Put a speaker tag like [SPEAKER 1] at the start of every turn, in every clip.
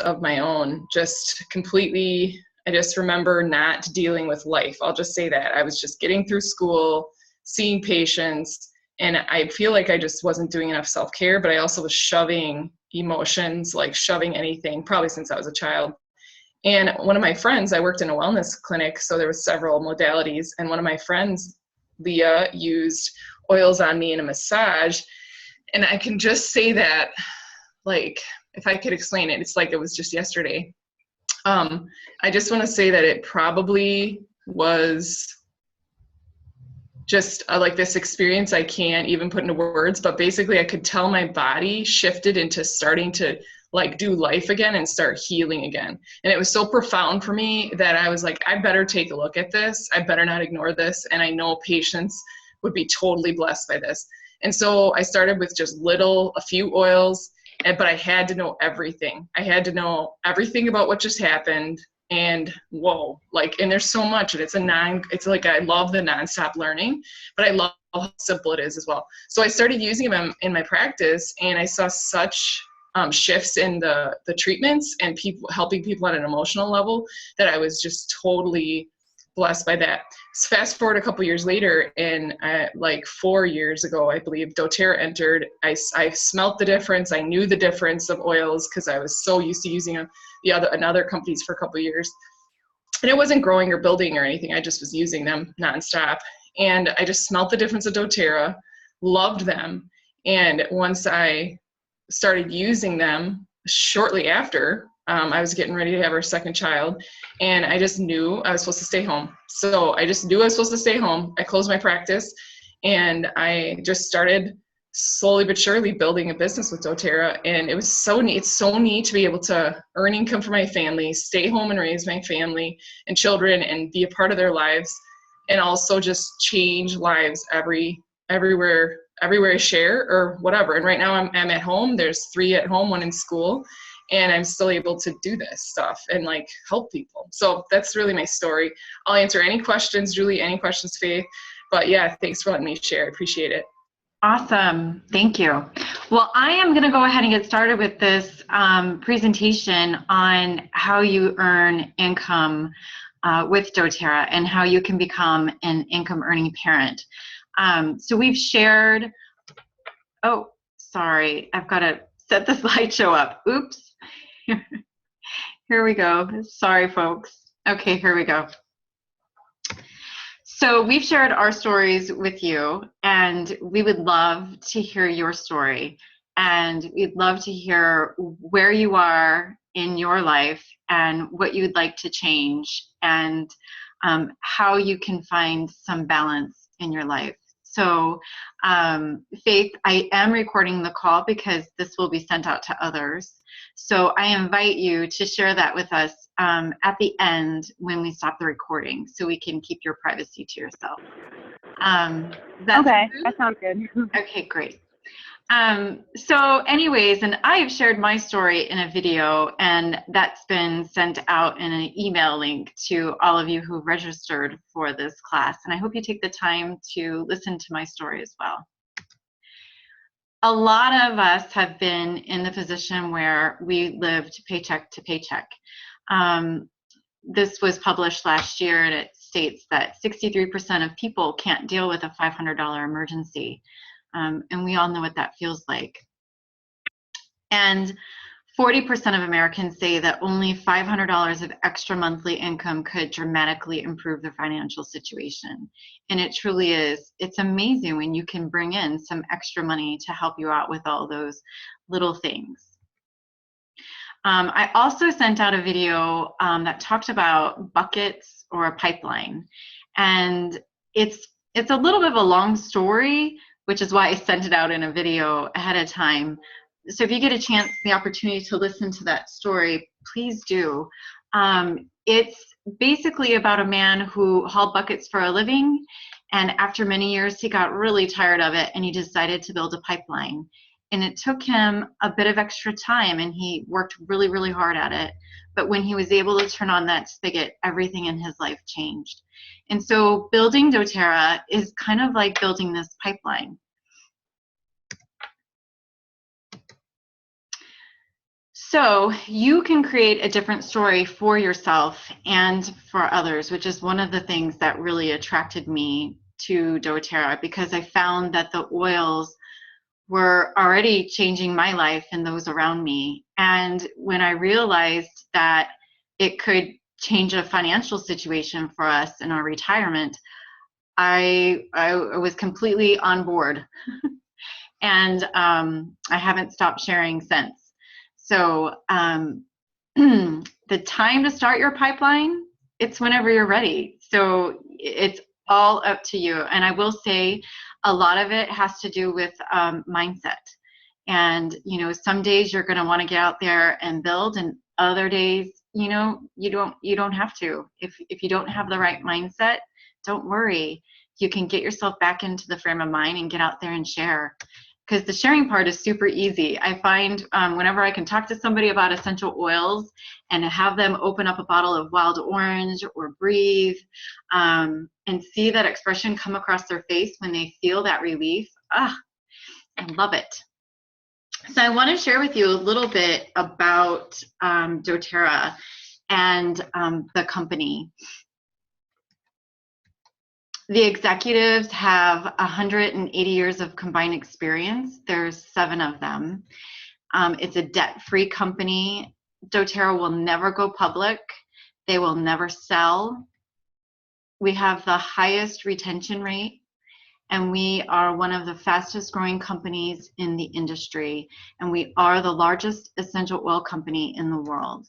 [SPEAKER 1] of my own, just completely, I just remember not dealing with life. I'll just say that. I was just getting through school, seeing patients, and I feel like I just wasn't doing enough self-care, but I also was shoving emotions, like shoving anything, probably since I was a child. And one of my friends, I worked in a wellness clinic, so there was several modalities, and one of my friends, Leah, used oils on me in a massage. And I can just say that, like, if I could explain it, it's like it was just yesterday. I just want to say that it probably was just like this experience I can't even put into words, but basically I could tell my body shifted into starting to like do life again and start healing again. And it was so profound for me that I was like, I better take a look at this. I better not ignore this. And I know patients would be totally blessed by this. And so I started with just a few oils, but I had to know everything. I had to know everything about what just happened. And whoa, like, and there's so much, and it's like, I love the nonstop learning, but I love how simple it is as well. So I started using them in my practice, and I saw such shifts in the treatments and helping people on an emotional level that I was just totally blessed by that. So fast forward a couple years later, and like 4 years ago, I believe, doTERRA entered. I smelt the difference. I knew the difference of oils because I was so used to using them in other companies for a couple years. And it wasn't growing or building or anything. I just was using them nonstop. And I just smelt the difference of doTERRA, loved them. And once I started using them shortly after, I was getting ready to have our second child, and I just knew I was supposed to stay home. So I just knew I was supposed to stay home. I closed my practice, and I just started slowly but surely building a business with doTERRA. And it was so neat. It's so neat to be able to earn income for my family, stay home and raise my family and children and be a part of their lives, and also just change lives everywhere I share or whatever. And right now I'm at home. There's 3 at home, 1 in school, and I'm still able to do this stuff and like help people. So that's really my story. I'll answer any questions, Julie, any questions, Faith. But yeah, thanks for letting me share. I appreciate it.
[SPEAKER 2] Awesome. Thank you. Well, I am going to go ahead and get started with this presentation on how you earn income with doTERRA and how you can become an income earning parent. So we've shared, oh, sorry, I've got to set the slideshow up. Oops. Here we go. Sorry, folks. Okay, here we go. So we've shared our stories with you, and we would love to hear your story. And we'd love to hear where you are in your life and what you'd like to change, and how you can find some balance in your life. So Faith, I am recording the call because this will be sent out to others. So I invite you to share that with us at the end when we stop the recording, so we can keep your privacy to yourself.
[SPEAKER 3] Okay, that sounds good.
[SPEAKER 2] Okay, great. So anyways, and I have shared my story in a video, and that's been sent out in an email link to all of you who registered for this class. And I hope you take the time to listen to my story as well. A lot of us have been in the position where we lived paycheck to paycheck. This was published last year, and it states that 63% of people can't deal with a $500 emergency. And we all know what that feels like. And 40% of Americans say that only $500 of extra monthly income could dramatically improve their financial situation. And it truly is. It's amazing when you can bring in some extra money to help you out with all those little things. I also sent out a video that talked about buckets or a pipeline. And it's a little bit of a long story, which is why I sent it out in a video ahead of time. So if you get a chance, the opportunity to listen to that story, please do. It's basically about a man who hauled buckets for a living, and after many years, he got really tired of it, and he decided to build a pipeline. And it took him a bit of extra time, and he worked really, really hard at it. But when he was able to turn on that spigot, everything in his life changed. And so building doTERRA is kind of like building this pipeline. So you can create a different story for yourself and for others, which is one of the things that really attracted me to doTERRA, because I found that the oils were already changing my life and those around me. And when I realized that it could change a financial situation for us in our retirement, I was completely on board. And I haven't stopped sharing since. So the time to start your pipeline, it's whenever you're ready. So it's all up to you. And I will say a lot of it has to do with mindset. And, you know, some days you're going to want to get out there and build, and other days, you know, you don't have to. If you don't have the right mindset, don't worry. You can get yourself back into the frame of mind and get out there and share. Because the sharing part is super easy. I find whenever I can talk to somebody about essential oils and have them open up a bottle of wild orange or breathe and see that expression come across their face when they feel that relief, I love it. So I want to share with you a little bit about doTERRA and the company. The executives have 180 years of combined experience. There's 7 of them. It's a debt-free company. doTERRA will never go public. They will never sell. We have the highest retention rate, and we are one of the fastest growing companies in the industry, and we are the largest essential oil company in the world.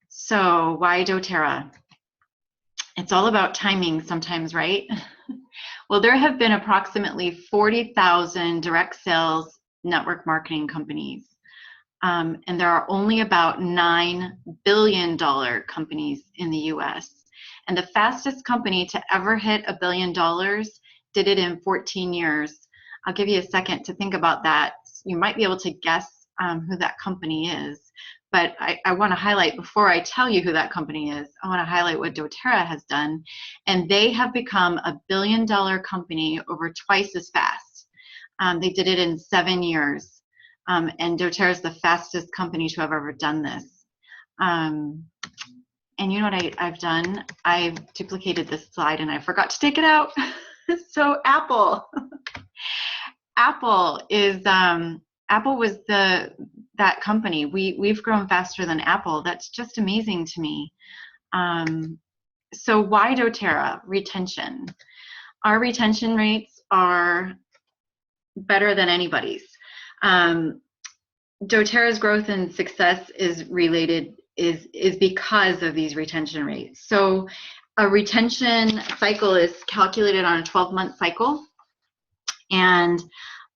[SPEAKER 2] So why doTERRA? It's all about timing sometimes, right? Well, there have been approximately 40,000 direct sales network marketing companies. And there are only about $9 billion companies in the US. And the fastest company to ever hit $1 billion did it in 14 years. I'll give you a second to think about that. You might be able to guess who that company is. But I want to highlight, before I tell you who that company is, I want to highlight what doTERRA has done. And they have become a $1 billion company over twice as fast. They did it in 7 years. And doTERRA is the fastest company to have ever done this. And you know what I've done? I've duplicated this slide and I forgot to take it out. So Apple. Apple is, Apple was that company. We've grown faster than Apple. That's just amazing to me. So why doTERRA? Retention. Our retention rates are better than anybody's. doTERRA's growth and success is because of these retention rates. So a retention cycle is calculated on a 12-month cycle, and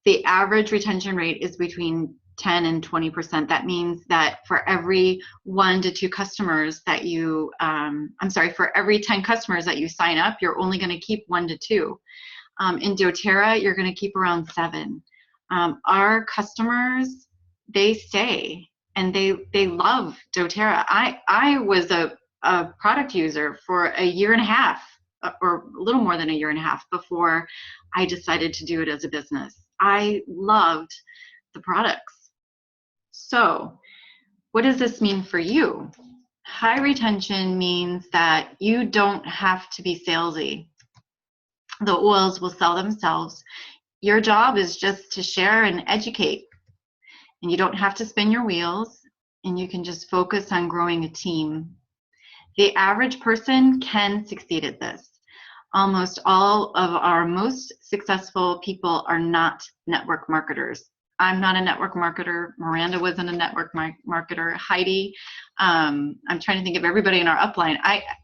[SPEAKER 2] the average retention rate is between 10 and 20%. That means that for every 1 to 2 customers that you, for every 10 customers that you sign up, you're only going to keep 1 to 2. In doTERRA, you're going to keep around 7. Our customers, they stay and they love doTERRA. I was a product user for a year and a half, or a little more than a year and a half, before I decided to do it as a business. I loved the products. So what does this mean for you? High retention means that you don't have to be salesy. The oils will sell themselves. Your job is just to share and educate. And you don't have to spin your wheels, and you can just focus on growing a team. The average person can succeed at this. Almost all of our most successful people are not network marketers. I'm not a network marketer. Miranda wasn't a network marketer. Heidi, I'm trying to think of everybody in our upline.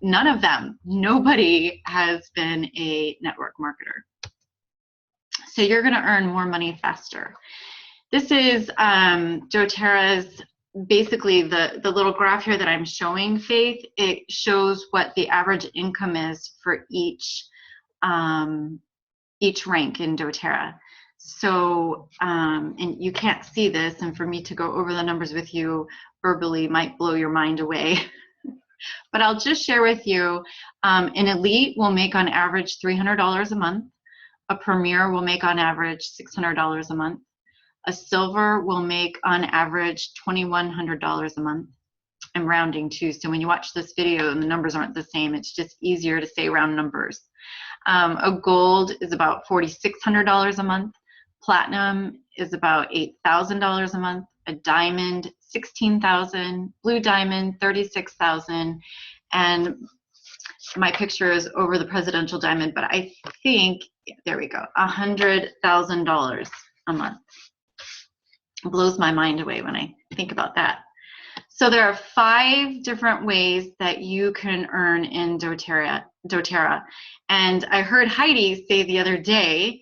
[SPEAKER 2] None of them, nobody has been a network marketer. So you're going to earn more money faster. This is doTERRA's, basically the little graph here that I'm showing, Faith. It shows what the average income is for each rank in doTERRA. So, and you can't see this, and for me to go over the numbers with you verbally might blow your mind away. But I'll just share with you, an elite will make on average $300 a month. A premier will make on average $600 a month. A silver will make on average $2,100 a month. I'm rounding too, so when you watch this video and the numbers aren't the same, it's just easier to say round numbers. A gold is about $4,600 a month. Platinum is about $8,000 a month. A diamond, $16,000. Blue diamond, $36,000. And my picture is over the presidential diamond, but I think, there we go, $100,000 a month. It blows my mind away when I think about that. So there are 5 different ways that you can earn in doTERRA. And I heard Heidi say the other day,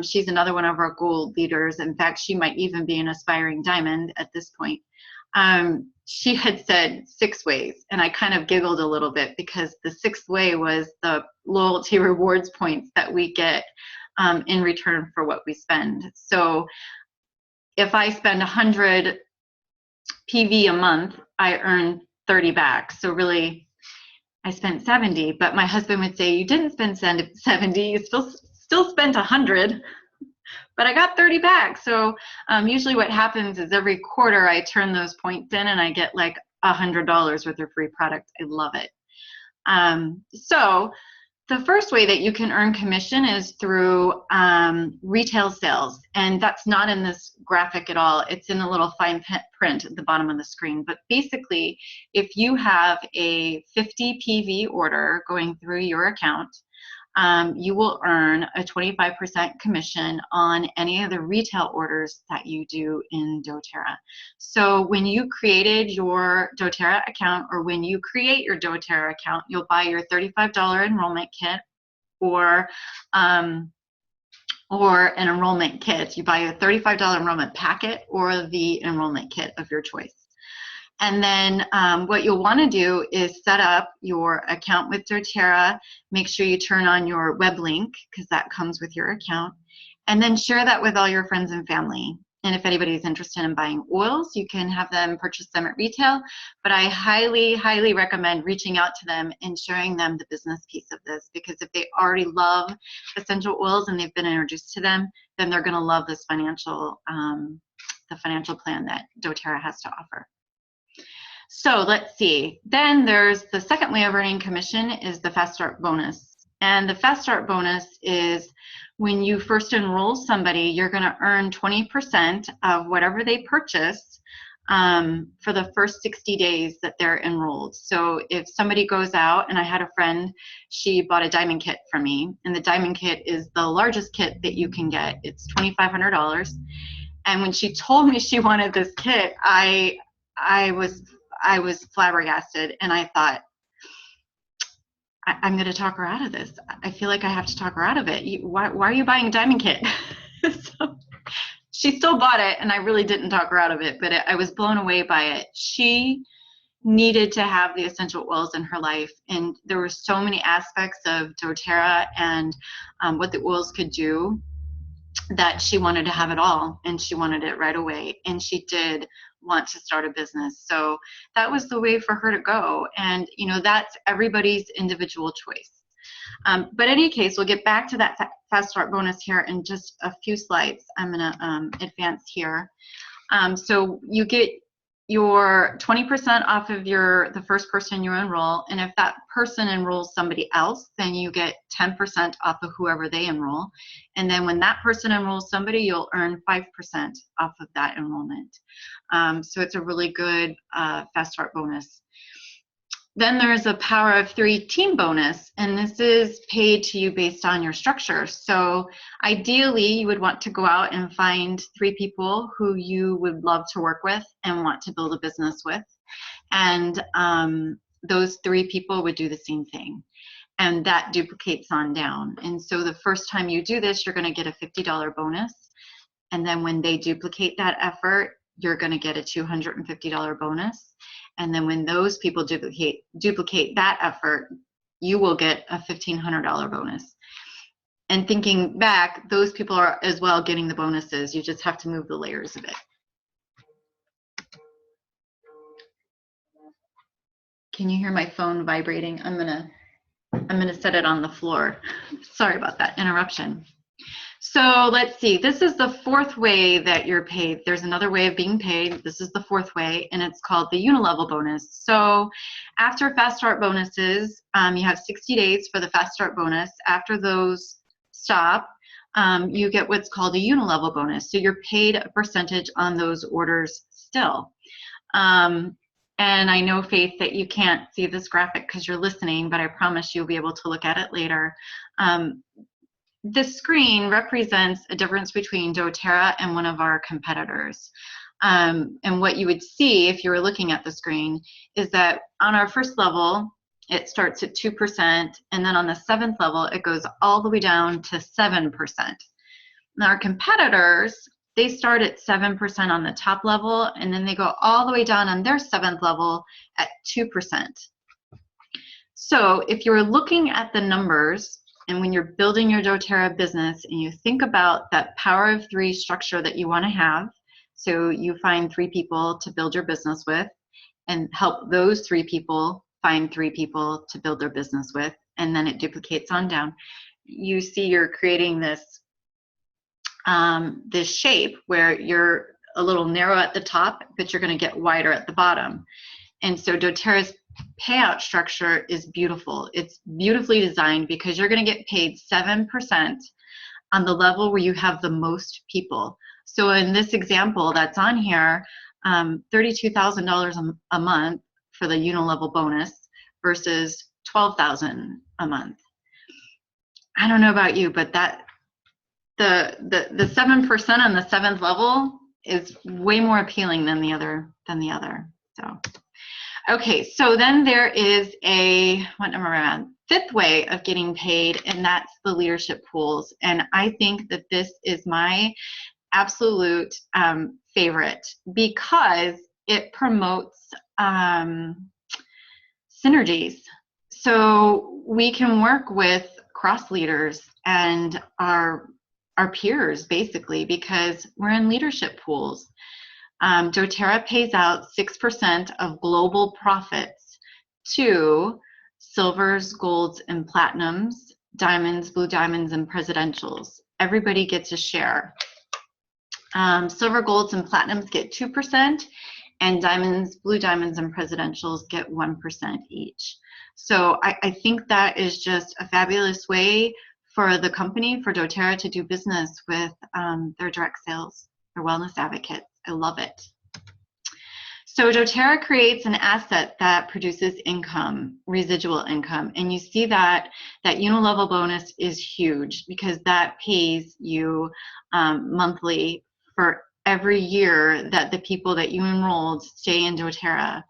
[SPEAKER 2] she's another one of our gold leaders. In fact, she might even be an aspiring diamond at this point. She had said 6 ways, and I kind of giggled a little bit because the 6th way was the loyalty rewards points that we get in return for what we spend. So if I spend 100 PV a month, I earn 30 back. So really, I spent 70, but my husband would say, you didn't spend 70, you still spent 100, but I got 30 back. So usually what happens is every quarter I turn those points in and I get like $100 worth of free product. I love it. So the first way that you can earn commission is through retail sales. And that's not in this graphic at all. It's in a little fine print at the bottom of the screen. But basically, if you have a 50 PV order going through your account, you will earn a 25% commission on any of the retail orders that you do in doTERRA. So when you created your doTERRA account, or when you create your doTERRA account, you'll buy your $35 enrollment kit or an enrollment kit. You buy a $35 enrollment packet or the enrollment kit of your choice. And then what you'll want to do is set up your account with doTERRA. Make sure you turn on your web link because that comes with your account. And then share that with all your friends and family. And if anybody's interested in buying oils, you can have them purchase them at retail. But I highly, highly recommend reaching out to them and showing them the business piece of this, because if they already love essential oils and they've been introduced to them, then they're going to love this financial plan that doTERRA has to offer. So let's see. Then there's the second way of earning commission is the Fast Start bonus. And the Fast Start bonus is when you first enroll somebody, you're going to earn 20% of whatever they purchase for the first 60 days that they're enrolled. So if somebody goes out, and I had a friend, she bought a diamond kit from me, and the diamond kit is the largest kit that you can get. It's $2,500. And when she told me she wanted this kit, I was flabbergasted, and I thought, I'm going to talk her out of this. I feel like I have to talk her out of it. Why are you buying a diamond kit? So she still bought it, and I really didn't talk her out of it, but I was blown away by it. She needed to have the essential oils in her life, and there were so many aspects of doTERRA and what the oils could do that she wanted to have it all, and she wanted it right away, and she did want to start a business. So that was the way for her to go, and you know, that's everybody's individual choice. But in any case, we'll get back to that Fast Start bonus here in just a few slides. I'm going to advance here. So you get your 20% off of the first person you enroll, and if that person enrolls somebody else, then you get 10% off of whoever they enroll. And then when that person enrolls somebody, you'll earn 5% off of that enrollment. So it's a really good Fast Start bonus. Then there's a Power of 3 team bonus, and this is paid to you based on your structure. So ideally, you would want to go out and find 3 people who you would love to work with and want to build a business with. And those 3 people would do the same thing. And that duplicates on down. And so the first time you do this, you're going to get a $50 bonus. And then when they duplicate that effort, you're going to get a $250 bonus. And then when those people duplicate that effort, you will get a $1,500 bonus. And thinking back, those people are as well getting the bonuses. You just have to move the layers of it. Can you hear my phone vibrating? I'm gonna set it on the floor. Sorry about that interruption. So let's see, this is the fourth way that you're paid. There's another way of being paid. This is the fourth way, and it's called the unilevel bonus. So after Fast Start bonuses, you have 60 days for the Fast Start bonus. After those stop, you get what's called a unilevel bonus. So you're paid a percentage on those orders still. And I know, Faith, that you can't see this graphic because you're listening, but I promise you'll be able to look at it later. This screen represents a difference between doTERRA and one of our competitors. And what you would see if you were looking at the screen is that on our first level, it starts at 2%, and then on the 7th level, it goes all the way down to 7%. Now, our competitors, they start at 7% on the top level, and then they go all the way down on their 7th level at 2%. So if you're looking at the numbers, and when you're building your doTERRA business and you think about that power of 3 structure that you want to have, so you find 3 people to build your business with and help those 3 people find 3 people to build their business with, and then it duplicates on down. You see you're creating this, this shape where you're a little narrow at the top, but you're going to get wider at the bottom. And so doTERRA's payout structure is beautiful. It's beautifully designed because you're going to get paid 7% on the level where you have the most people. So in this example that's on here, $32,000 a month for the unilevel bonus versus $12,000 a month. I don't know about you, but that the 7% on the 7th level is way more appealing than the other. So. Okay, so then there is a, what number am I on? 5th way of getting paid, and that's the leadership pools. And I think that this is my absolute favorite because it promotes synergies. So we can work with cross leaders and our peers, basically, because we're in leadership pools. doTERRA pays out 6% of global profits to silvers, golds, and platinums, diamonds, blue diamonds, and presidentials. Everybody gets a share. Silver, golds, and platinums get 2%, and diamonds, blue diamonds, and presidentials get 1% each. So I think that is just a fabulous way for the company, for doTERRA, to do business with their direct sales, their wellness advocates. I love it. So doTERRA creates an asset that produces income, residual income, and you see that unilevel bonus is huge because that pays you monthly for every year that the people that you enrolled stay in doTERRA.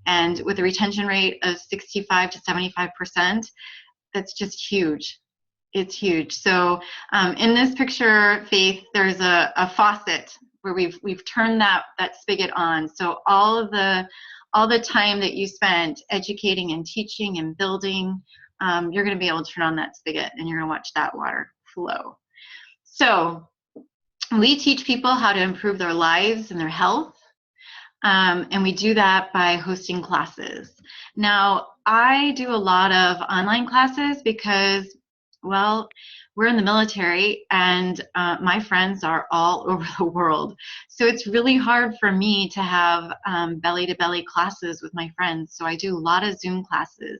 [SPEAKER 2] And with a retention rate of 65 to 75%, that's just huge. It's huge. So in this picture, Faith, there's a faucet where we've turned that spigot on. So all the time that you spent educating and teaching and building, you're going to be able to turn on that spigot and you're going to watch that water flow. So we teach people how to improve their lives and their health. And we do that by hosting classes. Now, I do a lot of online classes because, well, we're in the military and my friends are all over the world. So it's really hard for me to have belly-to-belly classes with my friends. So I do a lot of Zoom classes.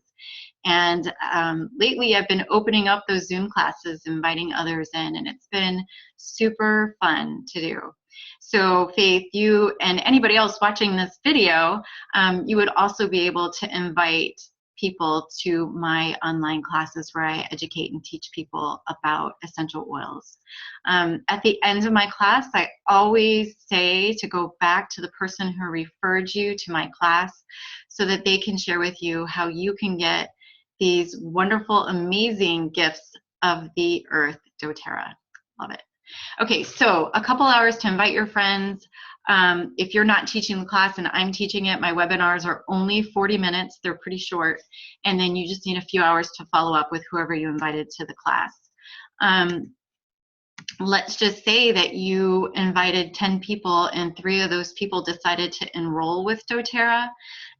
[SPEAKER 2] And lately I've been opening up those Zoom classes, inviting others in, and it's been super fun to do. So Faith, you and anybody else watching this video, you would also be able to invite people to my online classes where I educate and teach people about essential oils. At the end of my class, I always say to go back to the person who referred you to my class so that they can share with you how you can get these wonderful, amazing gifts of the earth, doTERRA. Love it. Okay, so a couple hours to invite your friends. If you're not teaching the class and I'm teaching it, my webinars are only 40 minutes. They're pretty short. And then you just need a few hours to follow up with whoever you invited to the class. Let's just say that you invited 10 people and 3 of those people decided to enroll with doTERRA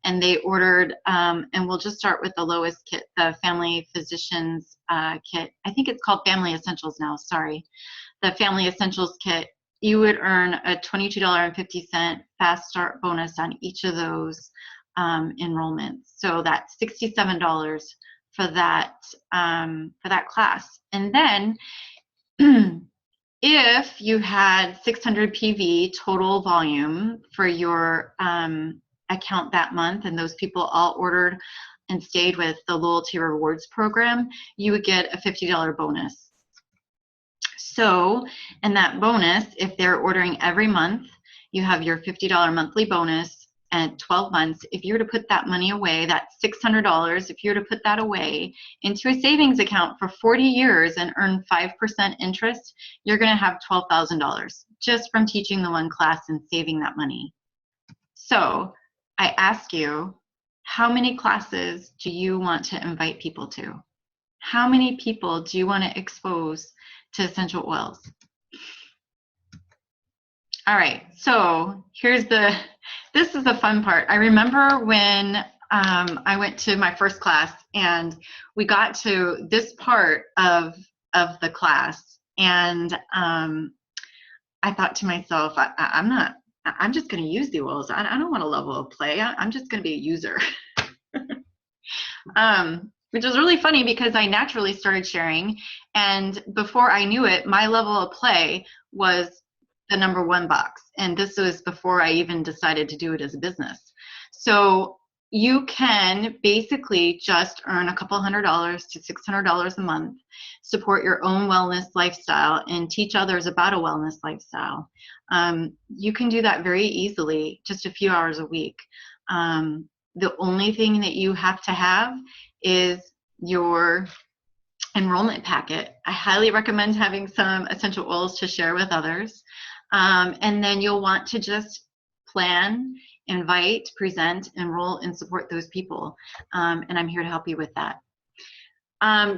[SPEAKER 2] and they ordered, and we'll just start with the lowest kit, the Family Physicians kit. I think it's called Family Essentials now, sorry. the Family Essentials Kit, you would earn a $22.50 fast start bonus on each of those enrollments. So that's $67 for that class. And then if you had 600 PV total volume for your account that month, and those people all ordered and stayed with the loyalty rewards program, you would get a $50 bonus. So, and that bonus, if they're ordering every month, you have your $50 monthly bonus at 12 months. If you were to put that money away, that's $600, if you were to put that away into a savings account for 40 years and earn 5% interest, you're going to have $12,000 just from teaching the one class and saving that money. So I ask you, how many classes do you want to invite people to? How many people do you want to expose to essential oils? All right, so this is the fun part. I remember when I went to my first class and we got to this part of the class, and I thought to myself, I'm just going to use the oils. I don't want a level of play. I'm just going to be a user. Which is really funny because I naturally started sharing, and before I knew it, my level of play was the #1 box, and this was before I even decided to do it as a business. So you can basically just earn a couple $100 to $600 a month, support your own wellness lifestyle, and teach others about a wellness lifestyle. You can do that very easily, just a few hours a week. The only thing that you have to have is your enrollment packet. I highly recommend having some essential oils to share with others. And then you'll want to just plan, invite, present, enroll, and support those people. And I'm here to help you with that.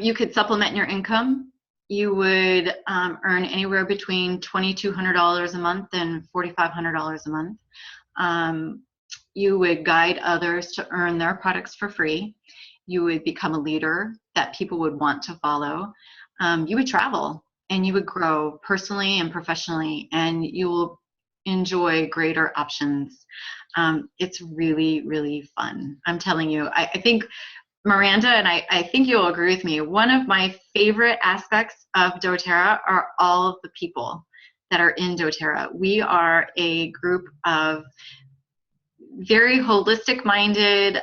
[SPEAKER 2] You could supplement your income. You would earn anywhere between $2,200 a month and $4,500 a month. You would guide others to earn their products for free. You would become a leader that people would want to follow. You would travel and you would grow personally and professionally, and you will enjoy greater options. It's really, really fun. I'm telling you, I think Miranda, and I think you'll agree with me, one of my favorite aspects of doTERRA are all of the people that are in doTERRA. We are a group of very holistic minded,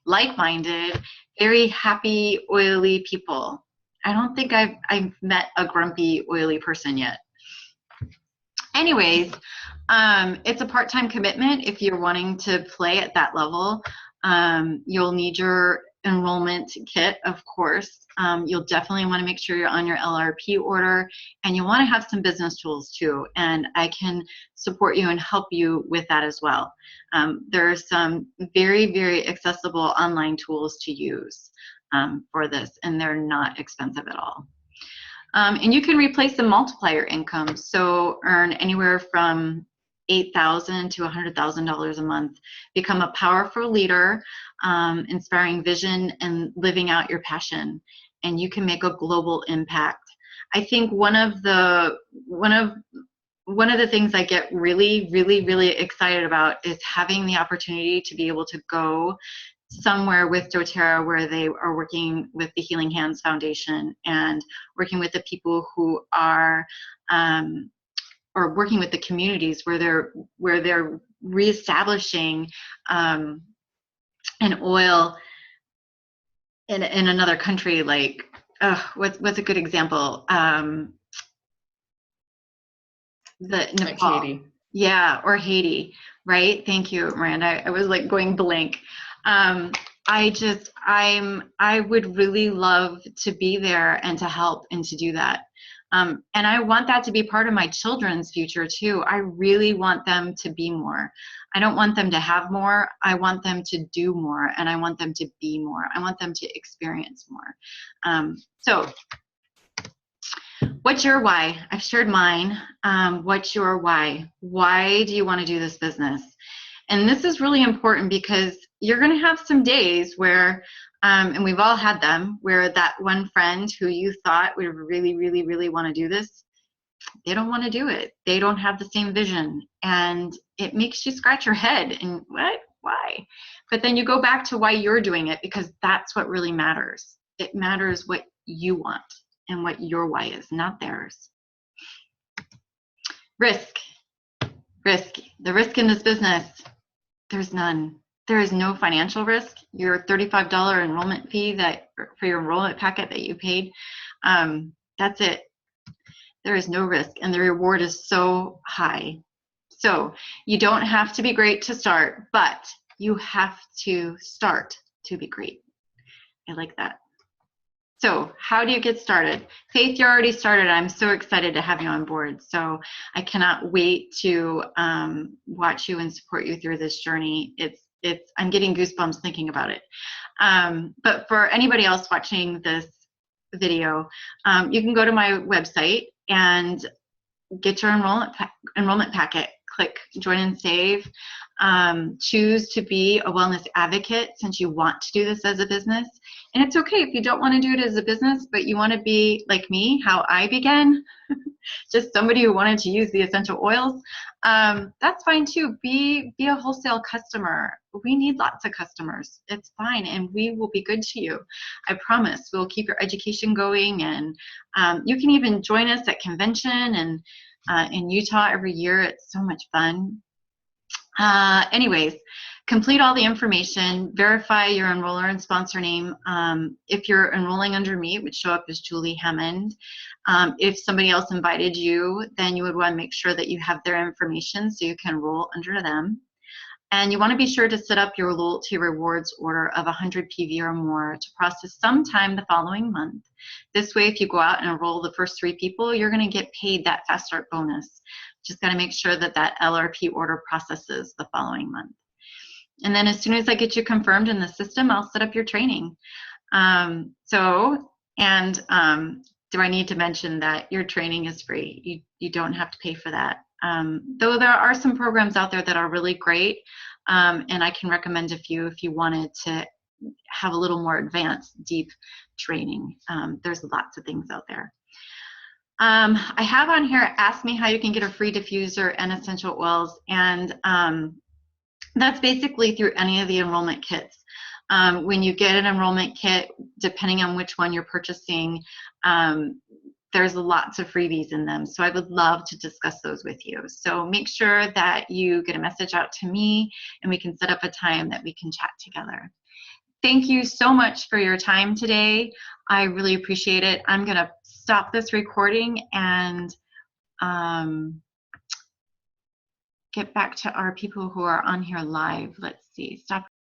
[SPEAKER 2] like-minded, very happy, oily people. I don't think I've met a grumpy, oily person yet. Anyways, it's a part-time commitment if you're wanting to play at that level. You'll need your enrollment kit, of course. You'll definitely want to make sure you're on your LRP order, and you want to have some business tools too, and I can support you and help you with that as well. There are some very, very accessible online tools to use for this, and they're not expensive at all. And you can replace the multiplier income, so earn anywhere from $8,000 to $100,000 a month. Become a powerful leader, inspiring vision and living out your passion, and you can make a global impact. I think one of the things I get really, really, really excited about is having the opportunity to be able to go somewhere with doTERRA where they are working with the Healing Hands Foundation and working with the people who are or working with the communities where they're reestablishing an oil in another country, like what's a good example? The Nepal.
[SPEAKER 1] Like Haiti.
[SPEAKER 2] Yeah, or Haiti, right? Thank you, Miranda. I was like going blank. I would really love to be there and to help and to do that. And I want that to be part of my children's future too. I really want them to be more. I don't want them to have more. I want them to do more, and I want them to be more. I want them to experience more. So what's your why? I've shared mine. What's your why? Why do you want to do this business? And this is really important because you're going to have some days where, and we've all had them, where that one friend who you thought would really, really, really want to do this, they don't want to do it. They don't have the same vision. And it makes you scratch your head and what? Why? But then you go back to why you're doing it, because that's what really matters. It matters what you want and what your why is, not theirs. Risk. The risk in this business, there's none. There is no financial risk. Your $35 enrollment fee for your enrollment packet that you paid, that's it. There is no risk, and the reward is so high. So you don't have to be great to start, but you have to start to be great. I like that. So how do you get started? Faith, you're already started. I'm so excited to have you on board. So I cannot wait to watch you and support you through this journey. I'm getting goosebumps thinking about it. But for anybody else watching this video, you can go to my website and get your enrollment packet. Click join and save. Choose to be a wellness advocate since you want to do this as a business. And it's okay if you don't want to do it as a business, but you want to be like me, how I began, just somebody who wanted to use the essential oils. That's fine too. Be a wholesale customer. We need lots of customers. It's fine, and we will be good to you. I promise. We'll keep your education going, and you can even join us at convention and in Utah every year. It's so much fun. Anyways, complete all the information, verify your enroller and sponsor name. If you're enrolling under me, it would show up as Julie Hammond. If somebody else invited you, then you would want to make sure that you have their information so you can enroll under them. And you want to be sure to set up your loyalty rewards order of 100 PV or more to process sometime the following month. This way, if you go out and enroll the first 3 people, you're going to get paid that fast start bonus. Just got to make sure that that LRP order processes the following month. And then as soon as I get you confirmed in the system, I'll set up your training. Do I need to mention that your training is free? You don't have to pay for that. Though there are some programs out there that are really great, and I can recommend a few if you wanted to have a little more advanced, deep training. There's lots of things out there. I have on here, ask me how you can get a free diffuser and essential oils, and that's basically through any of the enrollment kits. When you get an enrollment kit, depending on which one you're purchasing, there's lots of freebies in them. So I would love to discuss those with you. So make sure that you get a message out to me and we can set up a time that we can chat together. Thank you so much for your time today. I really appreciate it. I'm going to stop this recording and get back to our people who are on here live. Let's see. Stop.